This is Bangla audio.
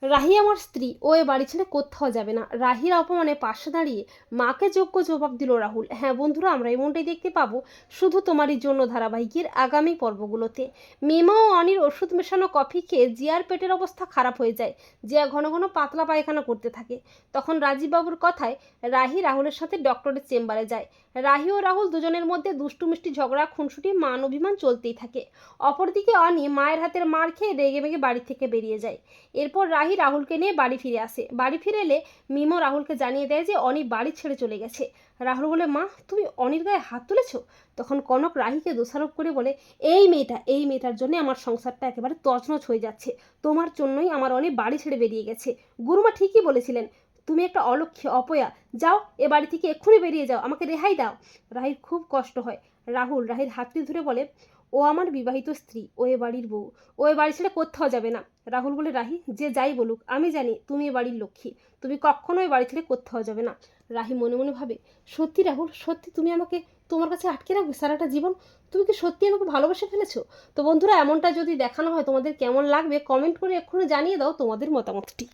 রাহি আমার স্ত্রী, ও এ বাড়ি ছেড়ে কোথাও যাবে না। রাহির অপমানে পাশে দাঁড়িয়ে মাকে যোগ্য জবাব দিল রাহুল। হ্যাঁ বন্ধুরা, আমরা এমনটাই দেখতে পাবো শুধু তোমারই জন্য ধারাবাহিকের আগামী পর্বগুলোতে। মিমা ও অনির ওষুধ মেশানো কফি খেয়ে জিয়ার পেটের অবস্থা খারাপ হয়ে যায়। জিয়া ঘন ঘন পাতলা পায়খানা করতে থাকে। তখন রাজীববাবুর কথায় রাহি রাহুলের সাথে ডক্টরের চেম্বারে যায়। রাহি ও রাহুল দুজনের মধ্যে দুষ্টু মিষ্টি ঝগড়া, খুনসুটি, মান অভিমান চলতেই থাকে। অপরদিকে অনি মায়ের হাতের মার খেয়ে রেগে মেগে বাড়ি থেকে বেরিয়ে যায়। এরপর রাহি রাহুলকে নিয়ে বাড়ি ফিরে আসে। বাড়ি ফিরে এলে মিমো রাহুলকে জানিয়ে দেয় যে অনি বাড়ি ছেড়ে চলে গেছে। রাহুল বলে, মা তুমি অনির গায়ে হাত তুলেছো? তখন কনক রাহিকে দোষারোপ করে বলে, এই মেয়েটার জন্য আমার সংসারটা একেবারে তছনছ হয়ে যাচ্ছে। তোমার জন্যই আমার অনি বাড়ি ছেড়ে বেরিয়ে গেছে। গুরুমা ঠিকই বলেছিলেন, তুমি একটা অলক্ষ্যে অপয়া। যাও, এ বাড়ি থেকে এক্ষুনি বেরিয়ে যাও, আমাকে রেহাই দাও। রাহির খুব কষ্ট হয়। রাহুল রাহির হাতটি ধরে বলে, ও আমার বিবাহিত স্ত্রী, ও এ বাড়ির বউ, ও এ বাড়ি ছেড়ে কোথাও যাবে না। রাহুল বলে, রাহি যে যাই বলুক আমি জানি তুমি এ বাড়ির লক্ষ্মী, তুমি কখনোই বাড়ি ছেড়ে কোথাও যাবে না। রাহি মনে মনে ভাবে, সত্যি রাহুল, সত্যি তুমি আমাকে তোমার কাছে আটকে রাখবে সারাটা জীবন? তুমি কি সত্যি আমাকে ভালোবেসে ফেলেছো? তো বন্ধুরা, এমনটা যদি দেখানো হয় তোমাদের কেমন লাগবে কমেন্ট করে এক্ষুনি জানিয়ে দাও তোমাদের মতামতটি।